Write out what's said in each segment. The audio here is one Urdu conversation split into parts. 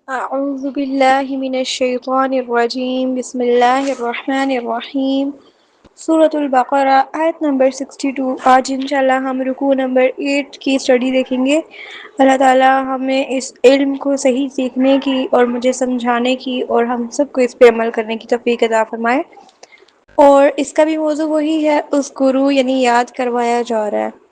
اعوذ باللہ من الشیطان الرجیم بسم اللہ الرحمن الرحیم سورۃ البقرہ آیت نمبر 62۔ آج انشاءاللہ ہم رکوع نمبر 8 کی اسٹڈی دیکھیں گے۔ اللہ تعالی ہمیں اس علم کو صحیح سیکھنے کی اور مجھے سمجھانے کی اور ہم سب کو اس پہ عمل کرنے کی توفیق عطا فرمائے۔ اور اس کا بھی موضوع وہی ہے، اذکروا یعنی یاد کروایا جا رہا ہے۔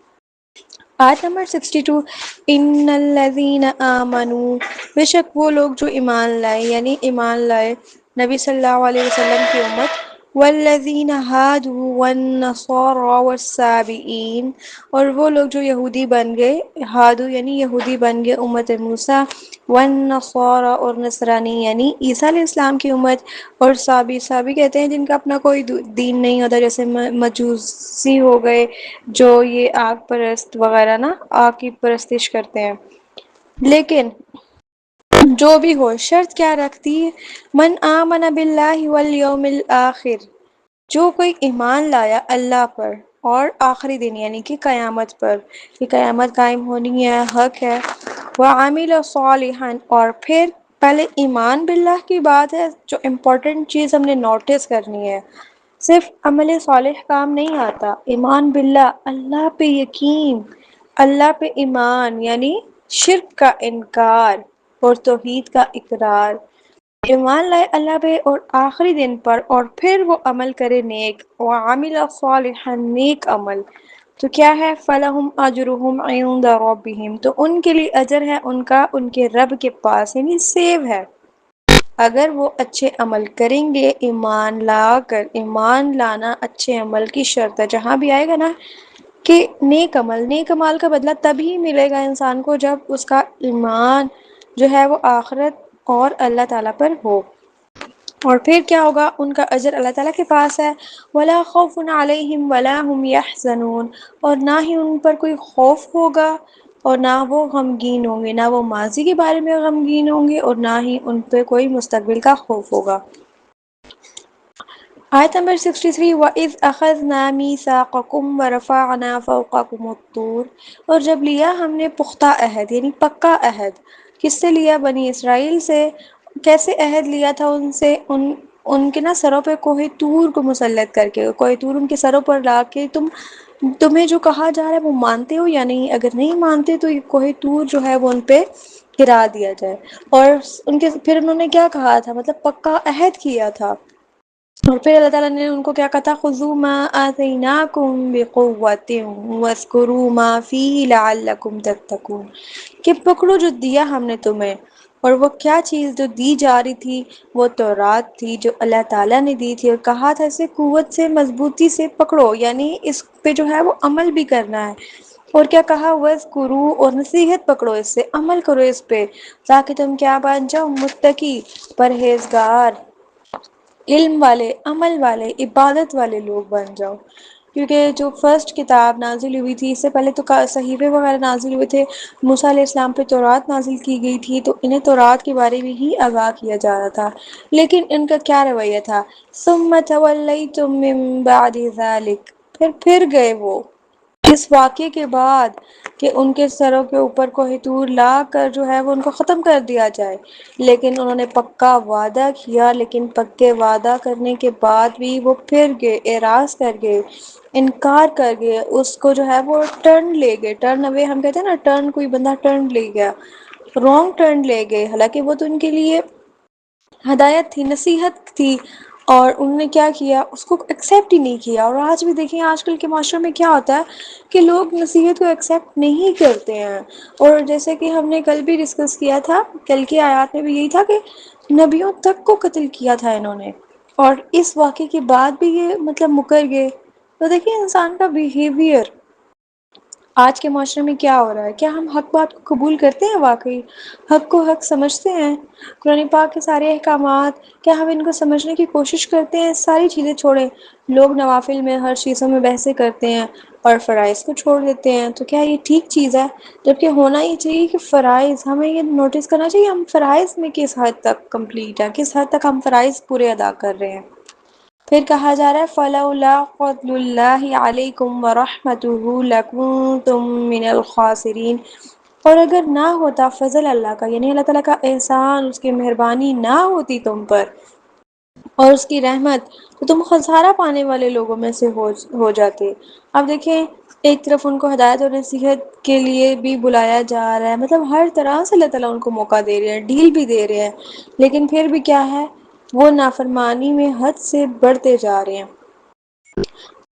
آیت نمبر 62۔ ان الذین آمنوا، بے شک وہ لوگ جو ایمان لائے یعنی ایمان لائے نبی صلی اللہ علیہ وسلم کی امت، والذین ہادوا والنصارى والسابئین، اور وہ لوگ جو یہودی بن گئے، ہادو یعنی یہودی بن گئے امت موسیٰ، والنصارى اور نصرانی یعنی عیسیٰ علیہ السلام کی امت، اور سابی کہتے ہیں جن کا اپنا کوئی دین نہیں ہوتا، جیسے مجوسی ہو گئے جو یہ آگ پرست وغیرہ نا، آگ کی پرستش کرتے ہیں۔ لیکن جو بھی ہو، شرط کیا رکھتی ہے؟ من آمن باللہ والیوم الآخر، جو کوئی ایمان لایا اللہ پر اور آخری دن یعنی کہ قیامت پر، کہ قیامت قائم ہونی ہے، حق ہے، وعمل صالحا، اور پھر پہلے ایمان باللہ کی بات ہے، جو امپورٹنٹ چیز ہم نے نوٹس کرنی ہے، صرف عمل صالح کام نہیں آتا، ایمان باللہ اللہ پہ یقین، اللہ پہ ایمان یعنی شرک کا انکار اور توحید کا اقرار، ایمان لائے اللہ پہ اور آخری دن پر، اور پھر وہ عمل کرے نیک، وعمل صالحا نیک عمل، تو کیا ہے؟ فلہم اجرہم عند ربہم، تو ان کے لیے اجر ہے ان کا ان کے رب کے پاس، یعنی سیو ہے۔ اگر وہ اچھے عمل کریں گے ایمان لا کر، ایمان لانا اچھے عمل کی شرط ہے، جہاں بھی آئے گا نا کہ نیک عمل کا بدلہ تبھی ملے گا انسان کو جب اس کا ایمان جو ہے وہ آخرت اور اللہ تعالیٰ پر ہو، اور پھر کیا ہوگا؟ ان کا اجر اللہ تعالیٰ کے پاس ہے۔ وَلَا خَوْفٌ عَلَيْهِمْ وَلَا هُمْ يَحْزَنُونَ، اور نہ ہی ان پر کوئی خوف ہوگا اور نہ وہ غمگین ہوں گے، نہ وہ ماضی کے بارے میں غمگین ہوں گے اور نہ ہی ان پہ کوئی مستقبل کا خوف ہوگا۔ آیت نمبر 63۔ وَإِذْ أَخَذْنَا مِيثَاقَكُمْ وَرَفَعْنَا فَوْقَكُمُ الطُّورَ، اور جب لیا ہم نے پختہ عہد یعنی پکا عہد، کس سے لیا؟ بنی اسرائیل سے۔ کیسے عہد لیا تھا ان سے؟ ان کے نا سروں پہ کوہ طور کو مسلط کر کے، کوہ طور ان کے سروں پر لا کے، تمہیں جو کہا جا رہا ہے وہ مانتے ہو یا نہیں؟ اگر نہیں مانتے تو یہ کوہ طور جو ہے وہ ان پہ گرا دیا جائے۔ اور پھر انہوں نے کیا کہا تھا؟ مطلب پکا عہد کیا تھا، اور پھر اللہ تعالیٰ نے ان کو کیا کہا تھا؟ خُذُوا مَا آتَيْنَاكُمْ بِقُوَّةٍ وَاذْكُرُوا مَا فِيهِ لَعَلَّكُمْ تَتَّقُونَ، کہ پکڑو جو دیا ہم نے تمہیں، اور وہ کیا چیز جو دی جا رہی تھی؟ وہ تورات تھی جو اللہ تعالیٰ نے دی تھی، اور کہا تھا اسے قوت سے، مضبوطی سے پکڑو، یعنی اس پہ جو ہے وہ عمل بھی کرنا ہے۔ اور کیا کہا؟ وَاذْكُرُوا، اور نصیحت پکڑو اس سے، عمل کرو اس پہ، تاکہ تم کیا بن جاؤ؟ متقی، پرہیزگار، علم والے، عمل والے، عبادت والے لوگ بن جاؤ۔ کیونکہ جو فرسٹ کتاب نازل ہوئی تھی، اس سے پہلے تو صحیفے وغیرہ نازل ہوئے تھے، موسیٰ علیہ السلام پہ تورات نازل کی گئی تھی، تو انہیں تورات کے بارے میں ہی آگاہ کیا جا رہا تھا، لیکن ان کا کیا رویہ تھا؟ ثُمَّ تَوَلَّيْتُم مِّن بَعْدِ ذَلِكَ، پھر گئے وہ اس واقعے کے بعد کہ ان کے سروں کے اوپر کوہ طور لا کر جو ہے وہ ان کو ختم کر دیا جائے، لیکن انہوں نے پکا وعدہ کیا، لیکن پکے وعدہ کرنے کے بعد بھی وہ پھر گئے، اعراض کر گئے، انکار کر گئے، اس کو جو ہے وہ ٹرن لے گئے، ٹرن اوے ہم کہتے ہیں نا، ٹرن کوئی بندہ ٹرن لے گیا، رانگ ٹرن لے گئے، حالانکہ وہ تو ان کے لیے ہدایت تھی، نصیحت تھی، اور انہوں نے کیا کیا؟ اس کو ایکسیپٹ ہی نہیں کیا۔ اور آج بھی دیکھیں آج کل کے معاشرے میں کیا ہوتا ہے کہ لوگ نصیحت کو ایکسیپٹ نہیں کرتے ہیں، اور جیسے کہ ہم نے کل بھی ڈسکس کیا تھا، کل کی آیات میں بھی یہی تھا کہ نبیوں تک کو قتل کیا تھا انہوں نے، اور اس واقعے کے بعد بھی یہ مطلب مکر گئے۔ تو دیکھیں انسان کا بیہیویئر آج کے معاشرے میں کیا ہو رہا ہے، کیا ہم حق بات کو قبول کرتے ہیں؟ واقعی حق کو حق سمجھتے ہیں؟ قرآن پاک کے سارے احکامات کیا ہم ان کو سمجھنے کی کوشش کرتے ہیں؟ ساری چیزیں چھوڑیں، لوگ نوافل میں ہر چیزوں میں بحثیں کرتے ہیں اور فرائض کو چھوڑ دیتے ہیں، تو کیا یہ ٹھیک چیز ہے؟ جبکہ ہونا یہ چاہیے کہ فرائض، ہمیں یہ نوٹس کرنا چاہیے ہم فرائض میں کس حد تک کمپلیٹ ہیں، کس حد تک ہم فرائض پورے ادا کر رہے ہیں۔ پھر کہا جا رہا ہے فَلَوْلَا فَضْلُ اللَّهِ عَلَيْكُمْ وَرَحْمَتُهُ لَكُنْتُمْ مِنَ الْخَاسِرِينَ، اور اگر نہ ہوتا فضل اللہ کا، یعنی اللہ تعالیٰ کا احسان، اس کی مہربانی نہ ہوتی تم پر اور اس کی رحمت، تو تم خسارہ پانے والے لوگوں میں سے ہو جاتے۔ اب دیکھیں، ایک طرف ان کو ہدایت اور نصیحت کے لیے بھی بلایا جا رہا ہے، مطلب ہر طرح سے اللہ تعالیٰ ان کو موقع دے رہے ہیں، ڈیل بھی دے رہے ہیں، لیکن پھر بھی کیا ہے، وہ نافرمانی میں حد سے بڑھتے جا رہے ہیں۔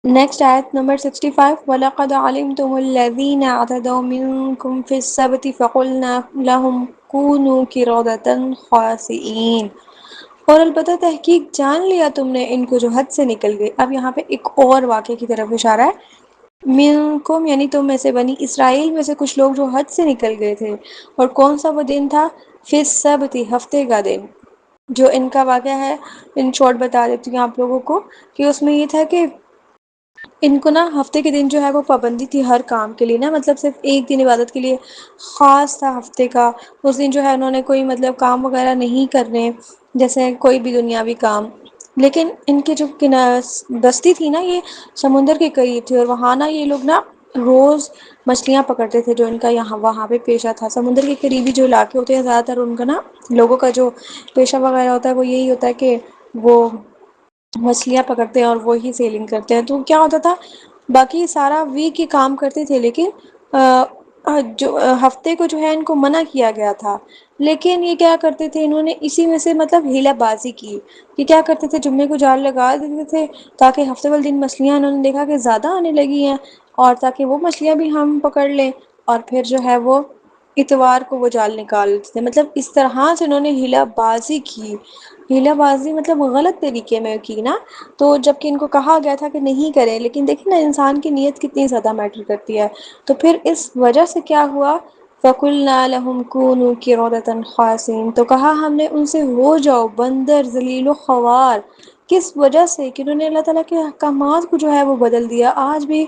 نیکسٹ آیت نمبر 65، وَلَقَدْ عَلِمْتُمُ الَّذِينَ اعْتَدَوْا مِنْكُمْ فِي السَّبْتِ فَقُلْنَا لَهُمْ كُونُوا قِرَدَةً خَاسِئِينَ، اور البتہ تحقیق جان لیا تم نے ان کو جو حد سے نکل گئے۔ اب یہاں پہ ایک اور واقعے کی طرف اشارہ ہے، منکم یعنی تم میں سے، بنی اسرائیل میں سے کچھ لوگ جو حد سے نکل گئے تھے۔ اور کون سا وہ دن تھا؟ فی السبت، ہفتے کا دن۔ جو ان کا واقعہ ہے، ان شارٹ بتا دیتی ہوں آپ لوگوں کو، کہ اس میں یہ تھا کہ ان کو نا ہفتے کے دن جو ہے وہ پابندی تھی ہر کام کے لیے نا، مطلب صرف ایک دن عبادت کے لیے خاص تھا ہفتے کا۔ اس دن جو ہے انہوں نے کوئی مطلب کام وغیرہ نہیں کرنے، جیسے کوئی بھی دنیاوی کام۔ لیکن ان کی جو بستی تھی نا، یہ سمندر کے قریب تھی، اور وہاں نا یہ لوگ نا روز مچھلیاں پکڑتے تھے، جو ان کا یہاں وہاں پہ پیشہ تھا۔ سمندر کے قریبی جو علاقے ہوتے ہیں، زیادہ تر ان کا نا لوگوں کا جو پیشہ وغیرہ ہوتا ہے وہ یہی ہوتا ہے کہ وہ مچھلیاں پکڑتے ہیں اور وہی سیلنگ کرتے ہیں۔ تو کیا ہوتا تھا، باقی سارا ویک یہ کام کرتے تھے، لیکن جو ہفتے کو جو ہے ان کو منع کیا گیا تھا۔ لیکن یہ کیا کرتے تھے، انہوں نے اسی میں سے مطلب ہیلہ بازی کی، کہ کیا کرتے تھے، جمعے کو جال لگا دیتے تھے، تاکہ ہفتے والے دن مچھلیاں انہوں نے دیکھا کہ زیادہ آنے لگی ہیں، اور تاکہ وہ مچھلیاں بھی ہم پکڑ لیں، اور پھر جو ہے وہ اتوار کو وہ جال نکال لیتے تھے۔ مطلب اس طرح سے انہوں نے ہیلہ بازی کی، ہیلہ بازی مطلب غلط طریقے میں کی نا۔ تو جب کہ ان کو کہا گیا تھا کہ نہیں کریں، لیکن دیکھیں نا انسان کی نیت کتنی زیادہ میٹر کرتی ہے۔ تو پھر اس وجہ سے کیا ہوا، فَقُلْنَا لَهُمْ كُونُوا قِرَدَةً خَاسِئِينَ، تو کہا ہم نے ان سے ہو جاؤ بندر ذلیل و خوار۔ کس وجہ سے؟ کہ انہوں نے اللہ تعالیٰ کے احکامات کو جو ہے وہ بدل دیا۔ آج بھی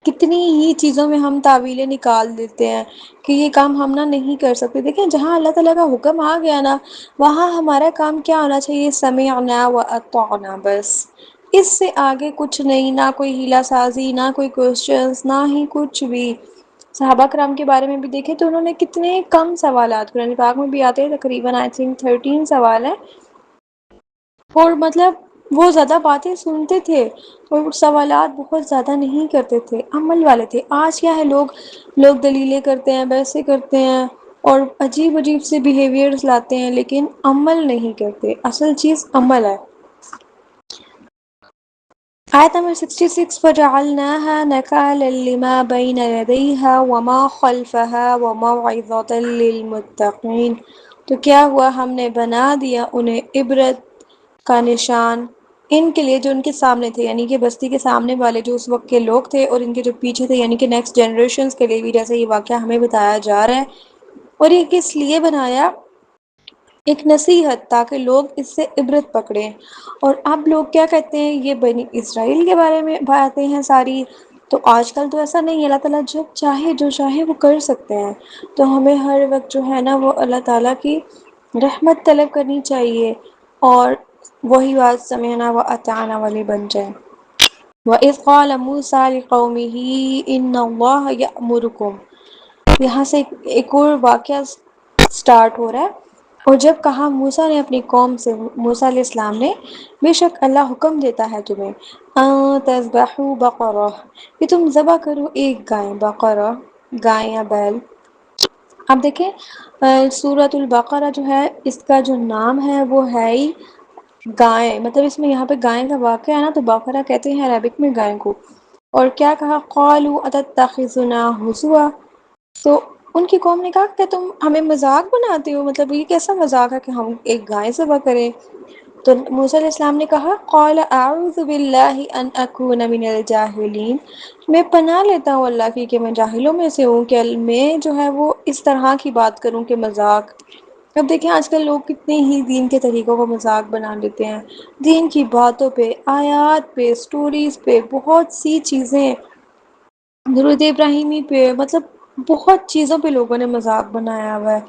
کتنی ہی چیزوں میں ہم تعویلیں نکال دیتے ہیں کہ یہ کام ہم نہ نہیں کر سکتے۔ دیکھیں جہاں اللہ تعالیٰ کا حکم آ گیا نا، وہاں ہمارا کام کیا ہونا چاہیے، سمعنا واطعنا، بس اس سے آگے کچھ نہیں، نہ کوئی ہیلہ سازی، نہ کوئی کوشچنس، نہ ہی کچھ بھی۔ صحابہ کرام کے بارے میں بھی دیکھیں تو انہوں نے کتنے کم سوالات، قرآن پاک میں بھی آتے ہیں، تقریباً آئی تھنک 13 سوال ہیں، اور مطلب وہ زیادہ باتیں سنتے تھے اور سوالات بہت زیادہ نہیں کرتے تھے، عمل والے تھے۔ آج کیا ہے، لوگ دلیلیں کرتے ہیں، بحثیں کرتے ہیں، اور عجیب عجیب سے بیہیویئرز لاتے ہیں، لیکن عمل نہیں کرتے۔ اصل چیز عمل ہے۔ آیت نمبر 66، فَجَعَلْنَاهَا نَكَالًا لِمَا بَيْنَ يَدَيْهَا وَمَا خَلْفَهَا وَمَوْعِظَةً لِلْمُتَّقِينَ، تو کیا ہوا، ہم نے بنا دیا انہیں عبرت کا نشان ان کے لیے جو ان کے سامنے تھے، یعنی کہ بستی کے سامنے والے جو اس وقت کے لوگ تھے، اور ان کے جو پیچھے تھے یعنی کہ نیکسٹ جنریشنز کے لیے بھی، جیسے یہ واقعہ ہمیں بتایا جا رہا ہے۔ اور یہ کس لیے بنایا، ایک نصیحت، تاکہ لوگ اس سے عبرت پکڑیں۔ اور اب لوگ کیا کہتے ہیں، یہ بنی اسرائیل کے بارے میں باتیں ہیں ساری، تو آج کل تو ایسا نہیں ہے، اللہ تعالیٰ جب چاہے جو چاہے وہ کر سکتے ہیں۔ تو ہمیں ہر وقت جو ہے نا وہ اللہ تعالیٰ کی رحمت طلب کرنی چاہیے، اور وہی بات سمعنا واطعنا والی بن جائے۔ وَإِذْ قَالَ مُوسَىٰ لِقَوْمِهِ إِنَّ اللَّهَ يَأْمُرُكُمْ، یہاں سے ایک اور واقعہ سٹارٹ ہو رہا ہے۔ اور جب کہا موسیٰ نے اپنی قوم سے، موسیٰ علیہ السلام نے، بے شک اللہ حکم دیتا ہے تمہیں، ان تذبحوا بقرہ، کہ تم ذبح کرو ایک گائے، بقرہ گائے یا بیل۔ اب دیکھیں سورۃ البقرہ جو ہے، اس کا جو نام ہے وہ ہے ہی گائے، مطلب اس میں یہاں پہ گائے کا واقعہ ہے نا، تو بقرہ کہتے ہیں عربک میں گائے کو۔ اور کیا کہا، قالوا اتتخذنا ہزوا، تو ان کی قوم نے کہا کہ تم ہمیں مذاق بناتے ہو، مطلب یہ کیسا مذاق ہے کہ ہم ایک گائے ذبح کریں۔ تو موسیٰ علیہ السلام نے کہا، قال اعوذ باللہ ان اکون من الجاہلین، میں پناہ لیتا ہوں اللہ کی کہ میں جاہلوں میں سے ہوں، کہ میں جو ہے وہ اس طرح کی بات کروں کہ مذاق۔ اب دیکھیں آج کل لوگ کتنے ہی دین کے طریقوں کو مذاق بنا لیتے ہیں، دین کی باتوں پہ، آیات پہ، سٹوریز پہ، بہت سی چیزیں، درود ابراہیمی پہ، مطلب بہت چیزوں پہ لوگوں نے مذاق بنایا ہوا ہے۔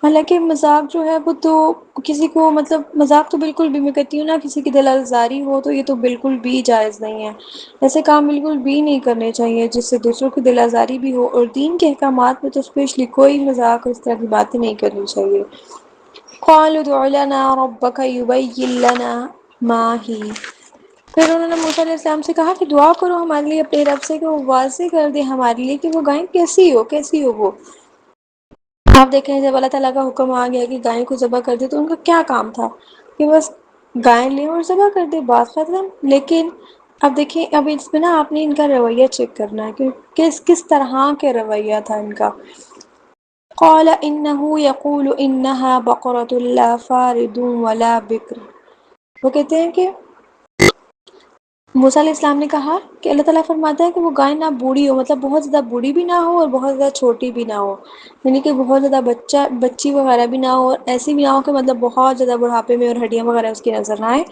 حالانکہ مذاق جو ہے وہ تو کسی کو مطلب مذاق تو بالکل بھی میں کہتی ہوں نا، کسی کی دل آزاری ہو تو یہ تو بالکل بھی جائز نہیں ہے، ایسے کام بالکل بھی نہیں کرنے چاہیے جس سے دوسروں کی دل آزاری بھی ہو، اور دین کے احکامات میں تو اسپیشلی کوئی مذاق اس طرح کی باتیں نہیں کرنی چاہیے۔ قالوا ادع لنا ربك يبين لنا ما هي، پھر انہوں نے موسیٰ علیہ السلام سے کہا کہ دعا کرو ہمارے لیے اپنے رب سے کہ وہ واضح کر دے ہمارے لیے کہ وہ گائیں کیسی ہو وہ۔ آپ دیکھیں جب اللہ تعالیٰ کا حکم آ گیا کہ گائے کو ذبح کر دے تو ان کا کیا کام تھا کہ بس گائے لیں اور ذبح کر دے، بات ختم۔ لیکن اب دیکھیں، اب اس میں نا آپ نے ان کا رویہ چیک کرنا ہے کہ کس طرح کے رویہ تھا ان کا۔ قال انه يقول انها بقرة لا فارض ولا بکر، وہ کہتے ہیں کہ موسیٰ علیہ السلام نے کہا کہ اللہ تعالیٰ فرماتا ہے کہ وہ گائے نہ بوڑھی ہو، مطلب بہت زیادہ بوڑھی بھی نہ ہو اور بہت زیادہ چھوٹی بھی نہ ہو، یعنی کہ بہت زیادہ بچی وغیرہ بھی نہ ہو، اور ایسی بھی نہ ہو کہ مطلب بہت زیادہ بڑھاپے میں اور ہڈیاں وغیرہ اس کی نظر نہ آئے۔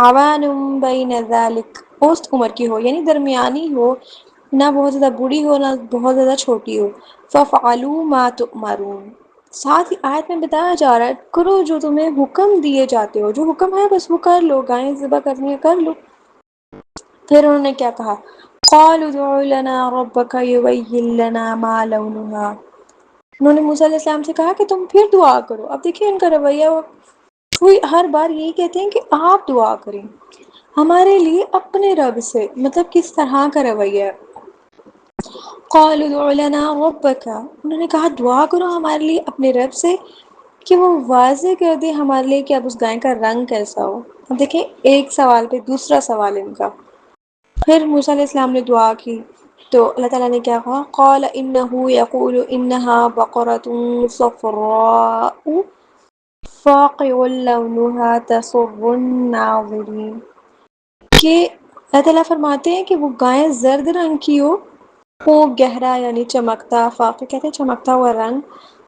آوان بین ذالک، اوسط عمر کی ہو یعنی درمیانی ہو، نہ بہت زیادہ بوڑھی ہو نہ بہت زیادہ چھوٹی ہو۔ فَافْعَلُوا مَا تُؤْمَرُونَ، ساتھ ہی آیت میں بتایا جا رہا ہے کرو جو تمہیں حکم دیے جاتے ہو، جو حکم ہے بس وہ کر لو، گائیں ذبح کرنی ہے کر لو۔ پھر انہوں نے کیا کہا؟ قالوا ادع لنا ربك يبين لنا ما لونها، انہوں نے موسیٰ علیہ السلام سے کہا کہ تم پھر دعا کرو۔ اب دیکھیں ان کا رویہ، وہ ہر بار یہی کہتے ہیں کہ آپ دعا کریں ہمارے لیے اپنے رب سے، مطلب کس طرح کا رویہ ہے۔ قالوا ادع لنا ربك، انہوں نے کہا دعا کرو ہمارے لیے اپنے رب سے کہ وہ واضح کر دے ہمارے لیے کہ اب اس گائے کا رنگ کیسا ہو۔ اب دیکھیں ایک سوال پہ دوسرا سوال ان کا۔ پھر موسیٰ علیہ السلام نے دعا کی تو اللہ تعالیٰ نے کیا کہا؟ قال انه يقول انها بقرة صفراء فاقع لونها تسر الناظرین، کہ اللہ تعالیٰ فرماتے ہیں کہ وہ گائے زرد رنگ کی ہو، وہ گہرا یعنی چمکتا، فاقع کہتے ہیں چمکتا ہوا رنگ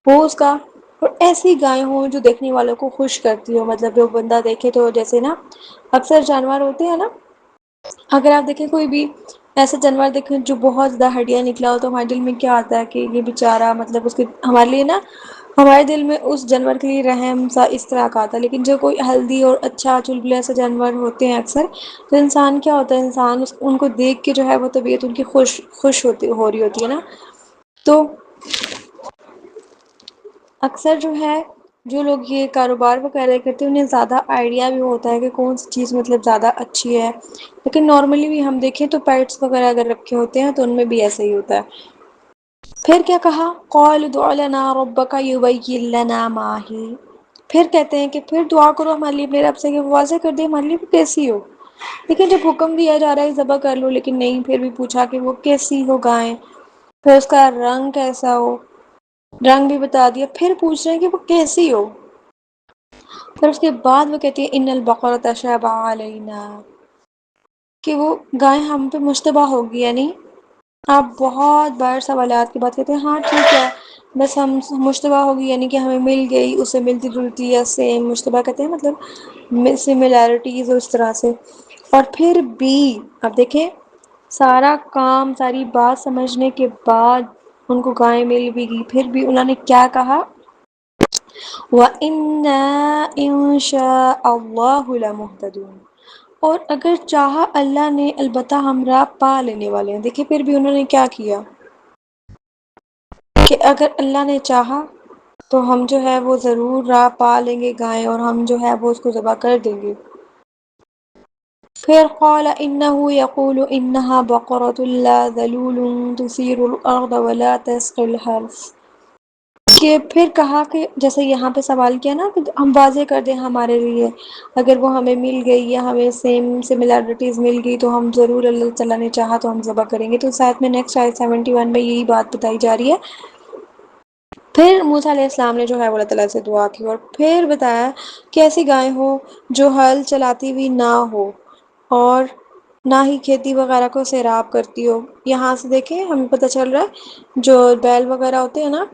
ہو اس کا، اور ایسی گائے ہوں جو دیکھنے والوں کو خوش کرتی ہو، مطلب جو بندہ دیکھے تو جیسے نا اکثر جانور ہوتے ہیں نا، اگر آپ دیکھیں کوئی بھی ایسا جانور دیکھیں جو بہت زیادہ ہڈیاں نکلا ہو تو ہمارے دل میں کیا آتا ہے کہ یہ بیچارہ، مطلب اس کے ہمارے لیے نا، ہمارے دل میں اس جانور کے لیے رحم سا اس طرح کا آتا ہے۔ لیکن جو کوئی ہیلدی اور اچھا چلبلا سے جانور ہوتے ہیں اکثر، تو انسان کیا ہوتا ہے، انسان ان کو دیکھ کے جو ہے وہ طبیعت ان کی خوش ہو رہی ہوتی ہے نا۔ تو اکثر جو ہے جو لوگ یہ کاروبار وغیرہ کرتے ہیں انہیں زیادہ آئیڈیا بھی ہوتا ہے کہ کون سی چیز مطلب زیادہ اچھی ہے، لیکن نارملی بھی ہم دیکھیں تو پیٹس وغیرہ اگر رکھے ہوتے ہیں تو ان میں بھی ایسا ہی ہوتا ہے۔ پھر کیا کہا؟ قال ادع لنا ربك يبين لنا ما هي، پھر کہتے ہیں کہ پھر دعا کرو ہمارے لیے اپنے رب سے کہ وہ واضح کر دے ہمارے لیے وہ کیسی ہو۔ لیکن جب حکم دیا جا رہا ہے ذبح کر لو، لیکن نہیں، پھر بھی پوچھا کہ وہ کیسی ہو گائیں، پھر اس کا رنگ کیسا ہو، رنگ بھی بتا دیا، پھر پوچھ رہے ہیں کہ وہ کیسی ہو۔ پھر اس کے بعد وہ کہتی ہے ان البقرة تشابه علینا، کہ وہ گائے ہم پہ مشتبہ ہوگی، یعنی آپ بہت بار سوالات کی بات کرتے ہیں، ہاں ٹھیک ہے بس ہم مشتبہ ہوگی یعنی کہ ہمیں مل گئی، اسے ملتی جلتی یا سیم، مشتبہ کہتے ہیں مطلب سملیرٹیز اس طرح سے۔ اور پھر بھی اب دیکھیں سارا کام ساری بات سمجھنے کے بعد ان کو گائے مل بھی گئی، پھر بھی انہوں نے کیا کہا؟ وَإِنَّا إِن شَاءَ اللَّهُ لَمُهْتَدُونَ، اور اگر چاہا اللہ نے البتہ ہم راہ پا لینے والے ہیں۔ دیکھیں پھر بھی انہوں نے کیا کیا کہ اگر اللہ نے چاہا تو ہم جو ہے وہ ضرور راہ پا لیں گے گائیں، اور ہم جو ہے وہ اس کو ذبح کر دیں گے۔ پھر قال انه يقول انها بقرة لا ذلول تثير الارض ولا تسقي الحرث، کہ پھر کہا کہ جیسے یہاں پہ سوال کیا نا کہ ہم واضح کر دیں ہمارے لیے، اگر وہ ہمیں مل گئی یا ہمیں سیم سملیرٹیز مل گئی تو ہم ضرور اللہ تعالیٰ نے چاہا تو ہم ذبح کریں گے۔ تو ساتھ میں نیکسٹ آیت 71 میں یہی بات بتائی جا رہی ہے۔ پھر موسیٰ علیہ السلام نے جو ہے وہ اللہ تعالیٰ سے دعا کی، اور پھر بتایا کہ ایسی گائے ہو جو ہل چلاتی ہوئی نہ ہو اور نہ ہی کھیتی وغیرہ کو سیراب کرتی ہو۔ یہاں سے دیکھیں ہمیں پتہ چل رہا ہے جو بیل وغیرہ ہوتے ہیں نا،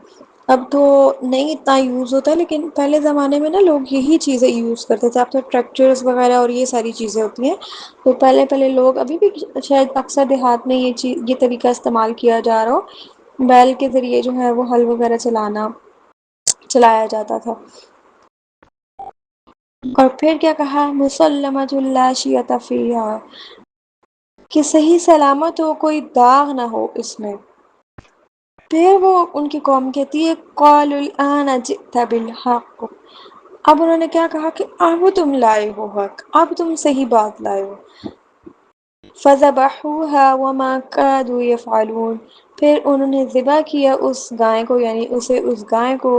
اب تو نہیں اتنا یوز ہوتا ہے، لیکن پہلے زمانے میں نا لوگ یہی چیزیں یوز کرتے تھے۔ اب تو ٹریکٹرز وغیرہ اور یہ ساری چیزیں ہوتی ہیں، تو پہلے لوگ ابھی بھی شاید اکثر دیہات میں یہ طریقہ استعمال کیا جا رہا ہو، بیل کے ذریعے جو ہے وہ ہل وغیرہ چلایا جاتا تھا۔ اور پھر کیا کہا، مسلمۃ لا شیۃ فیہا، کہ صحیح سلامت ہو، کوئی داغ نہ ہو اس میں۔ پھر وہ ان کی قوم کہتی ہے قالوا الآن جئت بالحق، اب انہوں نے کیا کہا کہ اب تم لائے ہو حق، اب تم صحیح بات لائے ہو۔ فذبحوها وما كادوا يفعلون، پھر انہوں نے ذبح کیا اس گائے کو، یعنی اس گائے کو،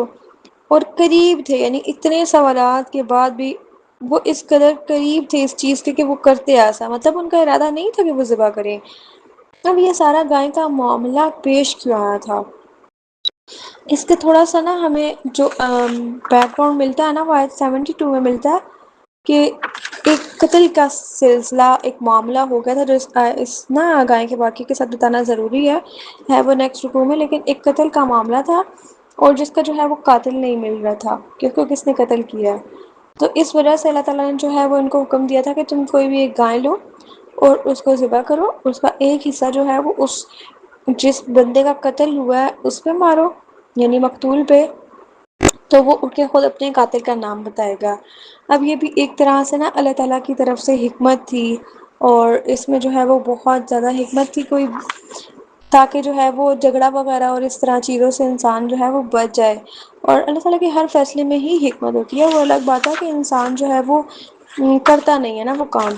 اور قریب تھے، یعنی اتنے سوالات کے بعد بھی وہ اس قدر قریب تھے اس چیز کے کہ وہ کرتے ایسا، مطلب ان کا ارادہ نہیں تھا کہ وہ ذبح کریں۔ اب یہ سارا گائے کا معاملہ پیش کیوں آیا تھا، اس کے تھوڑا سا نا ہمیں جو بیک گراؤنڈ ملتا ہے نا، وہ آیت 72 میں ملتا ہے کہ ایک قتل کا سلسلہ، ایک معاملہ ہو گیا تھا، جو اس نا گائے کے واقعے کے ساتھ بتانا ضروری ہے وہ نیکسٹ رکوع میں، لیکن ایک قتل کا معاملہ تھا، اور جس کا جو ہے وہ قاتل نہیں مل رہا تھا کہ اس کو کس نے قتل کیا ہے۔ تو اس وجہ سے اللہ تعالیٰ نے جو ہے وہ ان کو حکم دیا تھا کہ تم کوئی بھی ایک گائے لو اور اس کو ذبح کرو، اس کا ایک حصہ جو ہے وہ اس جس بندے کا قتل ہوا ہے اس پہ مارو، یعنی مقتول پہ، تو وہ اٹھ کے خود اپنے قاتل کا نام بتائے گا۔ اب یہ بھی ایک طرح سے نا اللہ تعالیٰ کی طرف سے حکمت تھی، اور اس میں جو ہے وہ بہت زیادہ حکمت تھی، کوئی تاکہ جو ہے وہ جھگڑا وغیرہ اور اس طرح چیزوں سے انسان جو ہے وہ بچ جائے۔ اور اللہ تعالیٰ کے ہر فیصلے میں ہی حکمت ہوتی ہے، وہ الگ بات ہے کہ انسان جو ہے وہ کرتا نہیں ہے نا وہ کام۔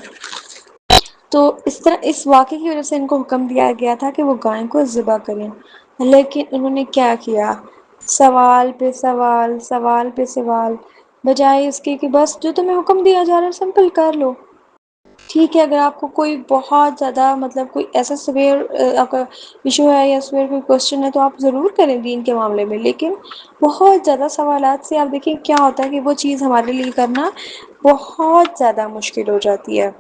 تو اس طرح اس واقعے کی وجہ سے ان کو حکم دیا گیا تھا کہ وہ گائے کو ذبح کریں، لیکن انہوں نے کیا کیا، سوال پہ سوال، سوال پہ سوال، بجائے اس کے کہ بس جو تمہیں حکم دیا جا رہا ہے سمپل کر لو۔ ٹھیک ہے، اگر آپ کو کوئی بہت زیادہ مطلب کوئی ایسا سویر آپ کا ایشو ہے یا سویر کوئی کوشچن ہے تو آپ ضرور کریں دین کے معاملے میں، لیکن بہت زیادہ سوالات سے آپ دیکھیں کیا ہوتا ہے کہ وہ چیز ہمارے لیے کرنا بہت زیادہ مشکل ہو جاتی ہے۔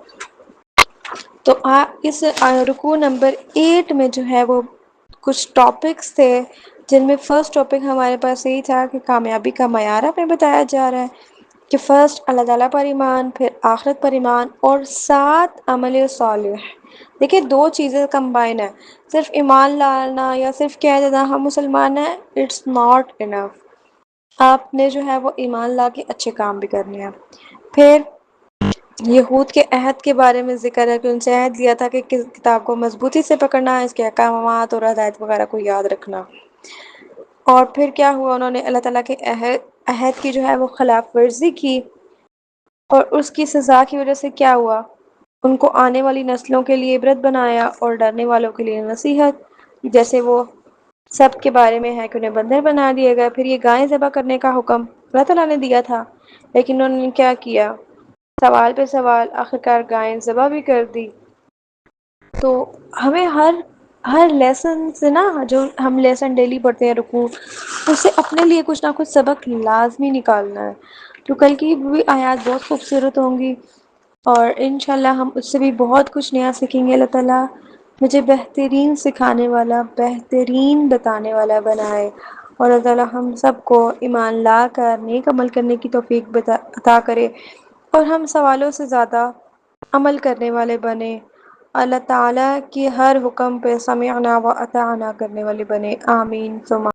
تو اس رکوع نمبر 8 میں جو ہے وہ کچھ ٹاپکس تھے، جن میں فرسٹ ٹاپک ہمارے پاس یہی تھا کہ کامیابی کا معیار ہمیں بتایا جا رہا ہے کہ فرسٹ اللہ تعالیٰ پر ایمان، پھر آخرت پر ایمان، اور 7 عمل صالح۔ دیکھیں دو چیزیں کمبائن ہیں، صرف ایمان لانا یا صرف کہہ دینا ہم مسلمان ہیں، اٹس ناٹ انف، آپ نے جو ہے وہ ایمان لا کے اچھے کام بھی کرنے ہیں۔ پھر یہود کے عہد کے بارے میں ذکر ہے کہ ان سے عہد لیا تھا کہ کتاب کو مضبوطی سے پکڑنا ہے، اس کے احکامات اور ہدایت وغیرہ کو یاد رکھنا۔ اور پھر کیا ہوا، انہوں نے اللہ تعالیٰ کے عہد کی جو ہے وہ خلاف ورزی کی، اور اس کی سزا کی وجہ سے کیا ہوا، ان کو آنے والی نسلوں کے لیے عبرت بنایا اور ڈرنے والوں کے لیے نصیحت، جیسے وہ سب کے بارے میں ہے کہ انہیں بندر بنا دیا گیا۔ پھر یہ گائیں ذبح کرنے کا حکم اللہ تعالیٰ نے دیا تھا، لیکن انہوں نے کیا کیا، سوال پہ سوال، آخرکار گائیں ذبح بھی کر دی۔ تو ہمیں ہر لیسن سے نا، جو ہم لیسن ڈیلی پڑھتے ہیں رکوع، اس سے اپنے لیے کچھ نہ کچھ سبق لازمی نکالنا ہے، تو کل کی بھی آیات بہت خوبصورت ہوں گی، اور انشاءاللہ ہم اس سے بھی بہت کچھ نیا سیکھیں گے۔ اللہ تعالیٰ مجھے بہترین سکھانے والا، بہترین بتانے والا بنائے، اور اللہ تعالیٰ ہم سب کو ایمان لا کر نیک عمل کرنے کی توفیق عطا کرے، اور ہم سوالوں سے زیادہ عمل کرنے والے بنے، اللہ تعالیٰ کی ہر حکم پہ سمعنا و اطعنا کرنے والے بنے، آمین ثم